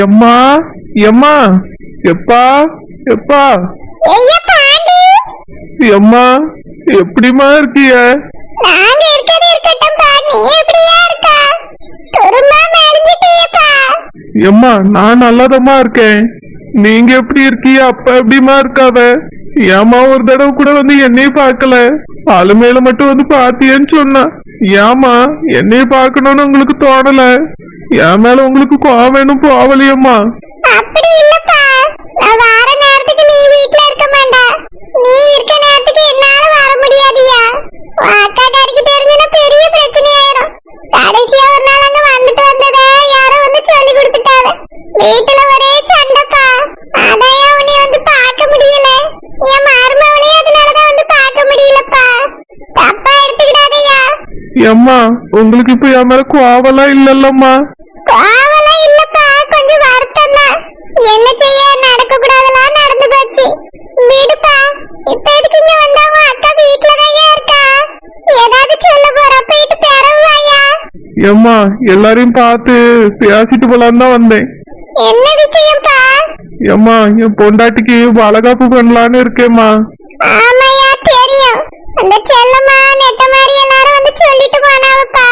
எம்மா எம்மா எப்பா எப்பா ஐயா பாண்டி, எம்மா எப்படிமா இருக்கிய? நாங்க இருக்கறது இருக்கட்டும்பா, நீ எப்படியா இருக்க? துரும்பா மெலிஞ்சிட்டியேப்பா. எம்மா நான் நல்லாதம்மா இருக்கேன். நீங்க எப்படி இருக்கீங்க? அப்பா எப்படிமா இருக்காவ? ஏமா ஒரு தடவை கூட வந்து என்னையும் பார்க்கல, அலுமையில மட்டும் வந்து பாத்தியன்னு சொன்னா. ஏமா என்னைய பார்க்கணும்னு உங்களுக்கு தோணல? என் மேல உங்களுக்கு கோவம் போவலையம்மா? அப்படி இல்லப்பா, நான் வார நேரத்துக்கு நீ வீட்ல இருக்க மாட்டா. நீ இருக்க நேரத்துக்கு என்னால வர முடியாதியா. அக்கா காரிக்கு தெரிஞ்சுனா பெரிய பிரச்சனை ஆயிரும். கடைசியா ஒரு நாள் அங்க வந்துட்டு வந்தத யாரோ வந்து சொல்லி கொடுத்துட்டாங்க. வீட்டுல ஒரே சண்டைப்பா. அதையா உன்னை வந்து பார்க்க முடியல. என் மருமவளையும் அதனாலதான் வந்து பார்க்க முடியலப்பா. தப்பா எடுத்துக்கிடாதயா. எம்மா உங்களுக்கு இப்ப என் மேல கோவலாம் இல்லல்லம்மா? கோவலாம் இல்லப்பா, கொஞ்சம் வருத்தம் தான். என்ன செய்ய, நடக்க கூடாதெல்லாம் நடந்து போச்சு. விடுப்பா. இப்ப எதுக்கு இங்க வந்தாவோ? அக்கா வீட்டுலதான் இருக்கா. ஏதாவது சொல்ல போறா, போயிட்டு பெறவாயா. எம்மா எல்லாரையும் பார்த்து பேசிட்டு போலான்னு தான் வந்தேன். என்ன விஷயம்ப்பா? எம்மா என் பொண்டாட்டிக்கு வளகாப்பு பண்ணலான்னு இருக்கேம்மா. ஆமாயா தெரியும். அந்த செல்லம்மா நெட்ட மாதிரி எல்லாரும் வந்து சொல்லிட்டு போனாவப்பா.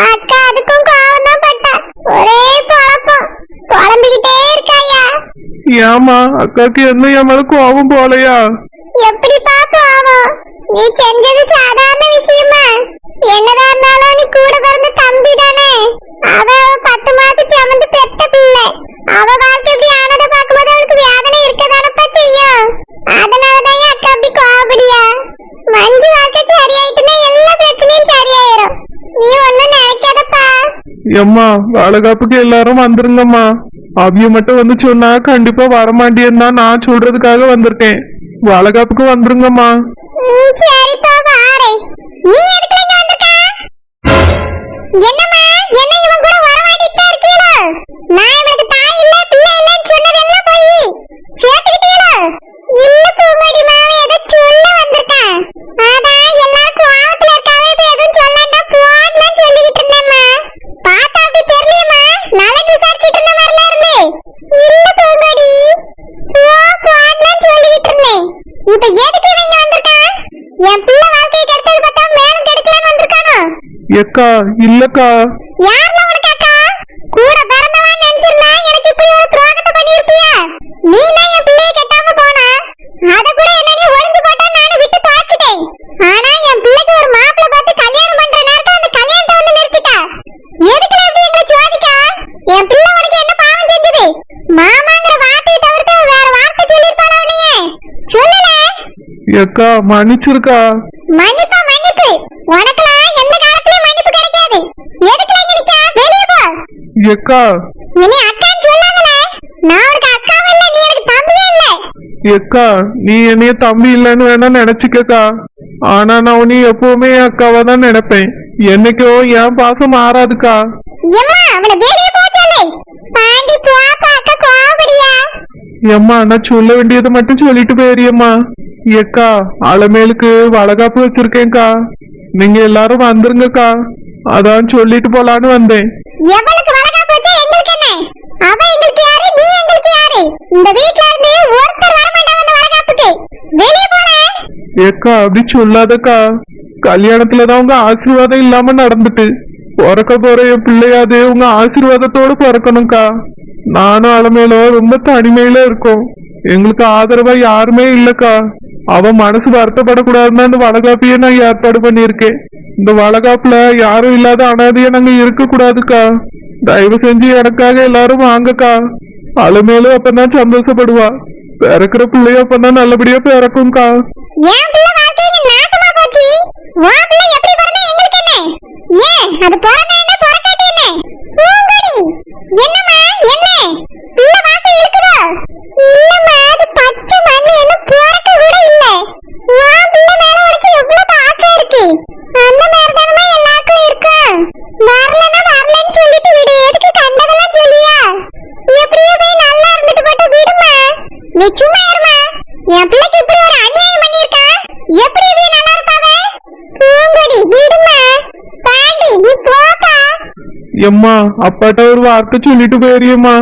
அக்கா அதுக்கும் கோவம் தான் பட்டா. ஒரே குழப்பம், குழம்பிக்கிட்டே இருக்காயா. ஏமா அக்காக்கு என்ன என் மேல கோவம் போலையா? எப்படிப்பா கோவம்? நீ செஞ்சது சாதாரண விஷயமா? என்னதான் இருந்தாலும் நீ கூட பிறந்த தம்பி தானே. அவ 10 மாசம் சுமந்து பெத்த பிள்ளை. அவ வாழ்க்கை இப்படி ஆனத பார்க்கும்போது அவளுக்கு வேதனை இருக்கதானப்பா செய்யும். அதனாலதான் அக்கா அப்படி கோவப்படியா. மஞ்சு வாழ்க்கை சரியாயிட்டுனா எல்லா பிரச்சனையும் சரியாயிரும். நீ ஒண்ணும் நினைக்காதப்பா. எம்மா வளகாப்புக்கு எல்லாரும் வந்துருங்கம்மா. அவிய மட்டும் வந்து சொன்னா கண்டிப்பா வரமாட்டேன்னு தான் நான் சொல்றதுக்காக வந்திருக்கேன். வளகாப்புக்கு வந்துருங்கம்மா. சரிப்பா வாரேன். நீ எதுக்கு இங்க வந்திருக்க? என்னம்மா, என்ன இவன் கூட வரமாட்டிட்டே இருக்கீங்களோ? நான் இவனுக்கு தாய் இல்ல பிள்ளை இல்லன்னு சொன்னதெல்லாம் போய் சேர்த்துக்கிட்டீங்களோ? இல்ல பூமடி மாவே, ஏதோ சொல்ல வந்திருக்கேன். அதான் எல்லாரும் கோவத்துல இருக்காவே, இப்ப எதுவும் சொல்லாண்டா போன்னு சொல்லிக்கிட்டு இருந்தேம்மா. பார்த்தா அப்படி தெரியலையம்மா. நலன் விசாரிச்சுட்டு இருந்த மாதிரிலாம் இருந்து. இல்ல பூமடி, போன்னு சொல்லிக்கிட்டு இருந்தேன். இப்ப எதுக்கு இவங்க வந்திருக்கான்? என் பிள்ளை வாழ்க்கையை கெடுத்தது பார்த்தா மேலும் கெடுக்கலான்னு வந்திருக்கானோ? எக்கா இல்லக்கா. யார்ல உனக்கு அக்கா? கூட பிறந்தவன் நினைச்சிருந்தா எனக்கு இப்படி ஒரு துரோகத்தை பண்ணிருப்பியா? நீ தான் என் பிள்ளையை கெட்டாம போனா. அத கூட என்ன நீ ஒளிஞ்சு போட்டா நானும் விட்டு தாச்சிட்டேன். ஆனா என் பிள்ளைக்கு ஒரு மாப்பிள்ளை பார்த்து கல்யாணம் பண்ற நேரத்துல அந்த கல்யாணத்தை வந்து நிறுத்திட்ட. எதுக்குல இப்படி எங்களை சோதிக்க? என் பிள்ளை உனக்கு என்ன பாவம் செஞ்சது? மாமாங்கிற வார்த்தையை தவிர்த்து வேற வார்த்தை சொல்லிருப்பாளா உன்னைய? சொல்லல. எக்கா மன்னிச்சிருக்கா. மன்னிப்பா மன்னிப்பு. உனக்கெல்லாம் எந்த காலத்துலயும் மன்னிப்பு கிடைக்காது. எதுக்குல இங்க நிக்க? வெளிய போ. எக்கா இனி அக்கான்னு சொல்லாதல. நான் உனக்கு அக்காவும் இல்ல, நீ எனக்கு தம்பியும் இல்ல. எக்கா நீ என்னைய தம்பி இல்லைன்னு வேணா நினைச்சுக்கக்கா. ஆனா நான் உன்னை எப்பவுமே என் அக்காவா தான் நினைப்பேன். என்னைக்கோ என் பாசம் மாறாதுக்கா. எம்மா அவனை வெளிய போ சொல்லு. பாண்டி போப்பா, அக்கா கோவப்படியா. எம்மா நான் சொல்ல வேண்டியதை மட்டும் சொல்லிட்டு போயிரியம்மா. எக்கா அலமேலுக்கு வளகாப்பு வச்சிருக்கேன்க்கா. நீங்க எல்லாரும் வந்துருங்கக்கா. அதான் சொல்லிட்டு போலான்னு வந்தேன். எவளுக்கு வளகாப்பு வச்சா எங்களுக்கு என்ன? அவ எங்களுக்கு யாரு, நீ எங்களுக்கு யாரு? இந்த வீட்ல இருந்து ஒருத்தர் வர மாட்டாங்க அந்த வளகாப்புக்கு. வெளிய போல. ஏக்கா அப்படி சொல்லாதக்கா. கல்யாணத்துலதான் உங்க ஆசீர்வாதம் இல்லாம நடந்துட்டு, பிறக்க போற என் பிள்ளையாது உங்க ஆசீர்வாதத்தோடு பிறக்கணும்க்கா. நானும் அலமேலோ ரொம்ப தனிமையில இருக்கோம். எங்களுக்கு ஆதரவா யாருமே இல்லக்கா. அவ மனசு வருத்தப்படக்கூடாதுன்னு இந்த வளகாப்பையே நான் ஏற்பாடு பண்ணிருக்கேன். இந்த வளகாப்புல யாரும் இல்லாத அனாதையா நாங்க இருக்க கூடாதுக்கா. தயவு செஞ்சு எனக்காக எல்லாரும் வாங்கக்கா. அலமேலும் அப்பதான் சந்தோஷப்படுவா. பிறக்கிற பிள்ளைய அப்பதான் நல்லபடியா பிறக்கும்க்கா. என் பிள்ளை வாழ்க்கை இங்க நாசமா போச்சு. உன் பிள்ளை எப்படி பிறந்தா எங்களுக்கு என்ன? ஏன் அது பிறந்தா என்ன, பிறக்காட்டி என்ன? பூங்கொடி, என்னம்மா என்ன? பிள்ளை வாசம் இருக்குதோ? இல்லம்மா, அது பச்சை மண்ணு, என்ன பிறக்க கூட இல்ல. உன் பிள்ளை மேல உனக்கு எவ்வளவு ஆசை இருக்கு. அந்த மாதிரி தானமா எல்லாருக்கும் இருக்கும். வரலன்னா வரலன்னு சொல்லிட்டு விடு. எதுக்கு கண்டதெல்லாம் சொல்லியா? எப்படியோ போய் நல்லா இருந்துட்டு போட்டு விடுமா. நீ சும்மா இருமா. என் பிள்ளைக்கு இப்படி ஒரு அநியாயம் பண்ணிருக்கா. எப்படி இவ நல்லா இருப்பாவே? பூங்கொடி விடுமா. பாண்டி நீ போப்பா. எம்மா அப்பாட்ட ஒரு வார்த்தை சொல்லிட்டு போயிரியம்மா.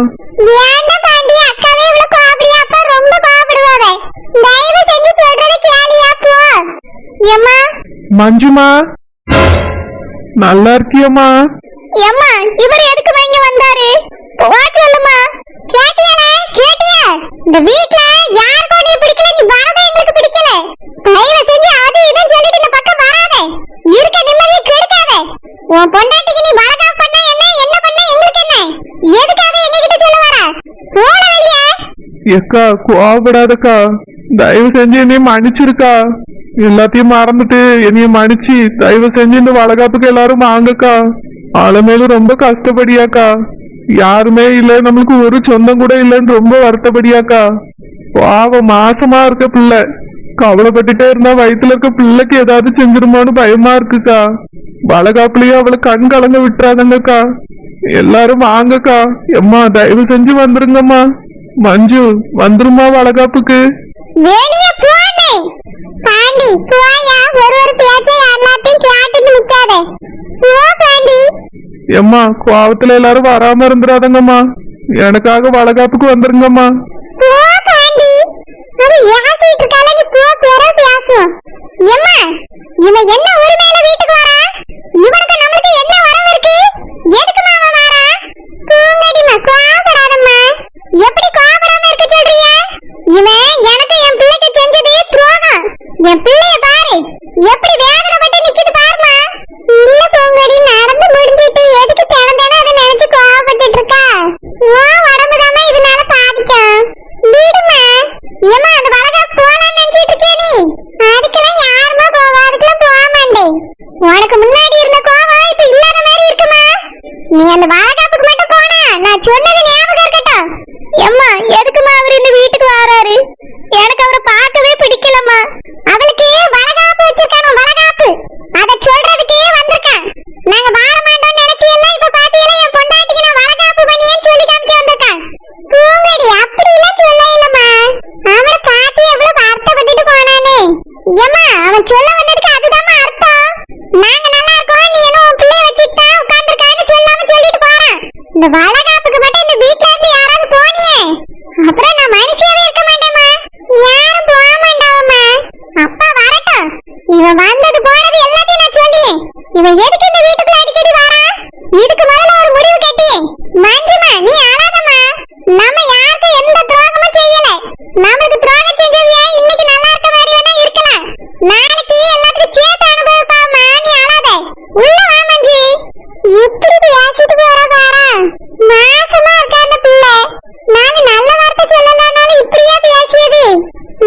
ஏன்டா பாண்டி அக்காவே இவ்வளவு கோபடியா? அப்பா ரொம்ப கோபப்படுவாவே. தயவு செஞ்சு சொல்றத கேளியா போ. ஏம்மா மஞ்சுமா நல்லா இருக்கியம்மா? ஏம்மா இவர் எதுக்கு இங்க வந்தாரு? வா சொல்லுமா. கேட்டியானே கேட்டியா? இந்த வீட்ல யாருக்கும் நீ பிடிக்கல, நீ வரதே எங்களுக்கு பிடிக்கல. தயவு செஞ்சு அது இதுன்னு சொல்லிட்டு இந்த பக்கம் வராதே. இருக்க நிம்மதியை கெடுக்காதே. உன் பொண்டாட்டிக்கு நீ வரகா பண்ண என்ன என்ன பண்ண எங்களுக்கு என்ன? எதுக்காக எங்ககிட்ட சொல்ல வர? போல வெளியே. எக்கா கோவப்படாதக்கா, தயவு செஞ்சு என்னைய மன்னிச்சிருக்கா. எல்லாத்தையும் மறந்துட்டு என்னைய மன்னிச்சு தயவு செஞ்சு இந்த வளகாப்புக்கு எல்லாரும் வாங்கக்கா. ஆளமேலும் ரொம்ப கஷ்டப்படியாக்கா. யாருமே இல்ல, நம்மளுக்கு ஒரு சொந்தம் கூட இல்லைன்னு ரொம்ப வருத்தப்படியாக்கா. பாவம் மாசமா இருக்க பிள்ளை, கவலைப்பட்டுட்டே இருந்தா வயித்துல இருக்க பிள்ளைக்கு ஏதாவது செஞ்சிருமோன்னு பயமா இருக்குக்கா. வளகாப்புலயும் அவளை கண் கலங்க விட்டுறாதங்கக்கா. எல்லாரும் வாங்கக்கா. எம்மா தயவு செஞ்சு வந்துருங்கம்மா. மஞ்சு வந்துருமா வளகாப்புக்கு? வெளிய போனே பாண்டி போயா. ஒரு பேச்சை எல்லாத்தையும் கேட்டுட்டு நிக்காதே. போ பாண்டி. எம்மா கோவத்துல எல்லாரும் வராம இருந்துடாதங்கம்மா. எனக்காக வளகாப்புக்கு வந்துருங்கம்மா. போ பாண்டி. அது யாசிட்டு இருக்கால, நீ போ பேர பேசும். எம்மா இவன் என்ன உரிமையில வீட்டுக்கு வரா? இவனுக்கு நம்மளுக்கு என்ன வரவு இருக்கு? எதுக்குமா அவன் வரா? பூங்கடிமா கோபப்படாதம்மா. எப்படி கோபப்படாம இருக்க சொல்றிய? இவன் எனக்கு என் பிள்ளைக்கு செஞ்சது துரோகம். என் பிள்ளைய பாரு எப்படி வேதனைப்பட்டு நிக்குது பாருமா. இல்ல பூங்கடி, நடந்து முடிஞ்சிட்டு எதுக்கு தினம் தினம் அதை நினைச்சு கோபப்பட்டுட்டு இருக்கா? உடம்பு தானே இதனால பாதிக்கும். வீடுமா ஏமா அந்த வளகாப்பு போலான்னு நினைச்சிட்டு இருக்கியா நீ? அதுக்கெல்லாம் யாருமா போவா? அதுக்கெல்லாம் போக மாட்டேன். உனக்கு முன்னாடி இருந்த கோவம் இப்ப இல்லாத மாதிரி இருக்குமா? நீ அந்த வளகாப்புக்கு மட்டும் போனா நான் சொன்னது ஞாபகம் இருக்கட்டும். எம்மா எதுக்குமா அவர் இந்த வீட்டுக்கு வராரு? எனக்கு அவரை பார்க்கவே பிடிக்கலம்மா. அவளுக்கு வளகாப்பு வச்சிருக்காங்க, வளகாப்பு. அத சொல்றதுக்கே வந்திருக்கான். நாங்க வாழ மாட்டோம்னு நினைச்சு எல்லாம் இப்ப பாத்தீங்களா என் பொண்டாட்டிக்கு நான் வளகாப்பு பண்ணியே சொல்லி காமிக்க வந்திருக்கான். பூங்கடி அப்படி எல்லாம் சொல்ல இல்லம்மா. அவரை பார்த்து எவ்வளவு வருத்தப்பட்டுட்டு போனானே. ஏம்மா அவன் சொல்ல வந்ததுக்கு அதுதான் அர்த்தம். நாங்க நல்லா இருக்கோம், நீ என்ன உன் பிள்ளைய வச்சுட்டா உட்கார்ந்துருக்கான்னு சொல்லாம சொல்லிட்டு போறான். இந்த வளகாப்புக்கு மட்டும் இந்த வீட்ல இருந்து யாராவது போனியே அப்புறம் நான் மனுஷியாவே இருக்க மாட்டேம்மா. யாரும் போக மாட்டாவம்மா. அப்பா வரட்டும். இவன் வந்தது போனது எல்லாத்தையும் நான் சொல்லி இவன் எதுக்கு இந்த வீட்டுக்குள்ள அடிக்கடி வரா? இதுக்கு முதல்ல ஒரு முடிவு கட்டி. மஞ்சுமா நீ அழாதம்மா. நம்ம யாருக்கும் எந்த துரோகமும் செய்யல. நமக்கு துரோகம் செஞ்சவியா இன்னைக்கு நல்லா இருக்க மாதிரி வேணா இருக்கலாம். நாளைக்கு எல்லாத்துக்கும் சேர்த்து அனுபவிப்பாமா. நீ அழாத. உள்ள வா மஞ்சி. இப்படி பேசிட்டு போற பாரா. மாசமா இருக்க அந்த பிள்ளை. நான் நல்ல வார்த்தை சொல்லலனாலும் இப்படியே பேசியது.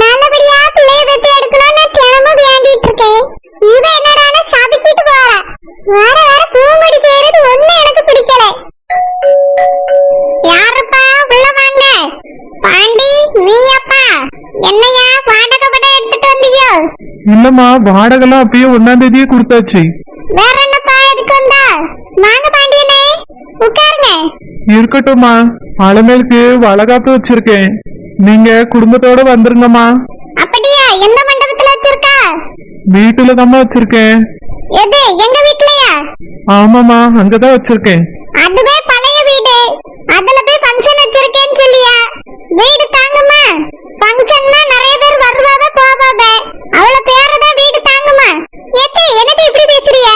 நல்லபடியா பிள்ளைய பெத்து எடுக்கணும்னு தினமும் வேண்டிட்டு இருக்கேன். இவ என்னடான சபிச்சிட்டு போறா. வர வர பூங்கடி செய்யறது ஒண்ணு எனக்கு பிடிக்கல. யாருப்பா உள்ள வாங்க. பாண்டி நீயப்பா? என்னையா வாடகை படம் எடுத்துட்டு வந்தியோ? இல்லம்மா வாடகைலாம் அப்பயே 1ஆம் தேதியே கொடுத்தாச்சு. வேற என்னப்பா எதுக்கு வந்தா? வாங்க பாண்டியனே உட்காருங்க. இருக்கட்டும்மா, அலமேலுக்கு வளகாப்பு வச்சிருக்கேன். நீங்க குடும்பத்தோட வந்துருங்கம்மா. அப்படியா? எந்த மண்டபத்துல வச்சிருக்கா? வீட்டுல தாம்மா வச்சிருக்கேன். எது எங்க வீட்லயா? ஆமாமா அங்கதான் வச்சிருக்கேன். அதுவே பழைய வீடு. அதுல போய் ஃபங்க்ஷன் வச்சிருக்கேன்னு சொல்லியா? வீடு தாங்குமா? ஃபங்க்ஷன்னா நிறைய பேர் வருவாங்க போவாங்க. அவ்வளவு பேரதான் வீடு தாங்குமா? ஏத்தே என்னது இப்படி பேசுறிய?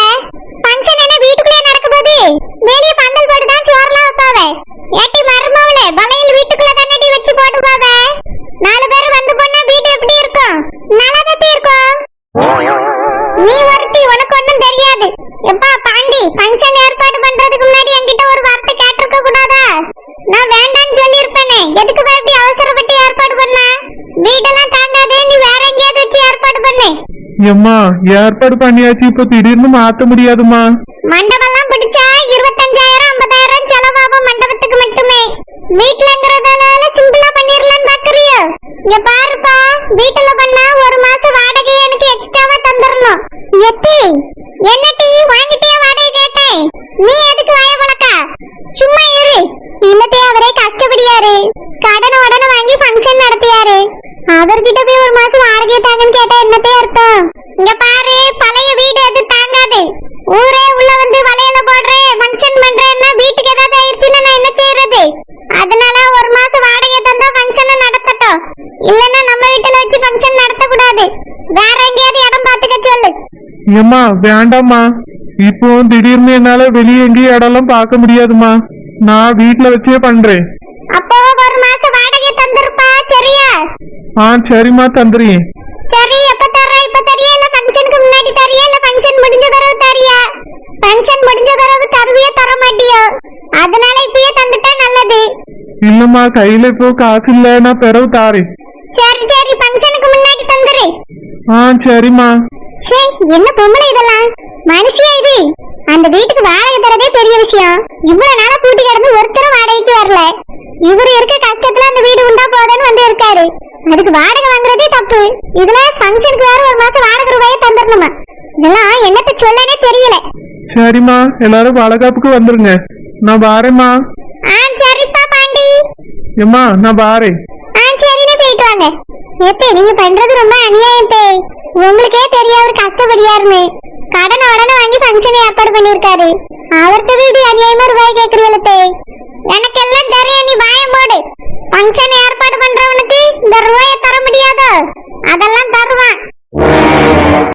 ஃபங்க்ஷன் என்ன வீட்டுக்குள்ளே நடக்க போகுது? வெளிய பந்தல் போட்டு தான் சோறுலாம் வைப்பாவே. ஏட்டி மருமவளே வளையல் வீட்டுக்குள்ள கண்ணாடி வச்சு போடுவாங்க. 4 பேர் வந்து போனா வீடு எப்படி இருக்கும்? நல்லாதான் இருக்கும். நீ ஒருத்தி, உனக்கு ஒண்ணும் தெரியாது. எப்பா பாண்டி ஃபங்க்ஷன் ஏற்பாடு பண்றதுக்கு முன்னாடி என்கிட்ட ஒரு வார்த்தை கேட்டிருக்க கூடாதா? நான் வேண்டான்னு சொல்லியிருப்பேனே. எதுக்கு இப்படி அவசரப்பட்டு ஏற்பாடு பண்ணா? வீடெல்லாம் தாங்காதே, நீ வேற எங்கேயாவது வச்சு ஏற்பாடு பண்ணு. எம்மா ஏற்பாடு பண்ணியாச்சு, இப்ப திடீர்னு மாத்த முடியாதுமா. மண்டபம்லாம் பிடிச்சா 25,000 50,000 செலவாகும் மண்டபத்துக்கு மட்டுமே. வீட்டுலங்கிறதுனால சிம்பிளா பண்ணிரலாம்னு பாக்குறியோ? இங்க பாருப்பா, வீட்டுல பண்ணா 1 மாசம் வாடகை எனக்கு எக்ஸ்ட்ராவா தந்துடணும். எத்தி என்னட்டி வாங்கிட்டியா வாடகை கேட்டேன்? நீ எதுக்கு வாய பழக்கா? சும்மா இரு. இல்லத்தே அவரே கஷ்டப்படியாரு. கடன் உடனே வாங்கி ஃபங்க்ஷன் நடத்தியாரு. அவர்கிட்ட போய் 1 மாசம் வாடகை தாங்கன்னு கேட்டா என்னத்தே அர்த்தம்? இங்க பாரு, பழைய வீடு அது தாங்காது. ஊரே உள்ள வந்து வளையல போடுறேன் ஃபங்க்ஷன் பண்றேன்னா வீட்டுக்கு ஏதாவது ஆயிடுச்சுன்னா நான் என்ன செய்யறது? அதனால ஒரு மாசம் வாடகை தந்தா ஃபங்க்ஷனை நடத்தட்டும். இல்லன்னா நம்ம வீட்டுல வச்சு ஃபங்க்ஷன் நடத்த கூடாது. வேற எங்கேயாவது இடம் பாத்துக்க சொல்லு. ஏம்மா வேண்டாம்மா, இப்போ திடீர்னு என்னால வெளியே எங்கேயும் இடம்லாம் பார்க்க முடியாதுமா. நான் வீட்டுல வச்சே பண்றேன். அப்போ ஒரு மாசம் வாடகை தந்துருப்பா, சரியா? சரிம்மா தந்துறேன். சரி, எப்ப தர்ற? இப்ப தரியா இல்ல ஃபங்க்ஷனுக்கு முன்னாடி தரியா இல்ல ஃபங்க்ஷன் முடிஞ்ச பிறகு தரியா? ஃபங்க்ஷன் முடிஞ்ச பிறகு தருவியா தர மாட்டியோ? அதனால இப்பயே தந்துட்டா நல்லது. இல்லம்மா, கையில இப்போ காசு இல்ல, நான் பிறகு தாரேன். சரி சரி, ஃபங்க்ஷனுக்கு முன்னாடி தந்துரு. சரிம்மா. சே, என்ன பொம்பளை இதெல்லாம்? மனுஷியா இது? அந்த வீட்டுக்கு வாடகை தரதே பெரிய விஷயம். இவ்வளவு நாளா கூட்டி கிடந்து ஒருத்தரும் வாடகைக்கு வரல. இவரு இருக்க கஷ்டத்துல அந்த வீடு உண்டா போதன்னு வந்து இருக்காரு. அதுக்கு வாடகை வாங்குறதே தப்பு. இதுல ஃபங்க்ஷனுக்கு வேற ஒரு மாசம் வாடகை ரூபாயை தந்துடணுமா? இதெல்லாம் என்னத்த சொல்லனே தெரியல. சரிம்மா, எல்லாரும் வளகாப்புக்கு வந்துருங்க. நான் வாரேம்மா. சரிப்பா பாண்டி. ஏம்மா நான் வாரேன். சரின்னு போயிட்டு வாங்க. ஏத்தே, நீங்க பண்றது ரொம்ப அநியாயம் தே. உங்களுக்கே தெரியும் அவர் கஷ்டப்படியாருன்னு. கடன் உடனே வாங்கி ஃபங்க்ஷனை ஏற்பாடு பண்ணிருக்காரு. அவர்கிட்ட இப்படி அநியாயமா ரூபாய் கேக்குறீங்களே. எனக்கெல்லாம் தெரியும், நீ வாய மூடு.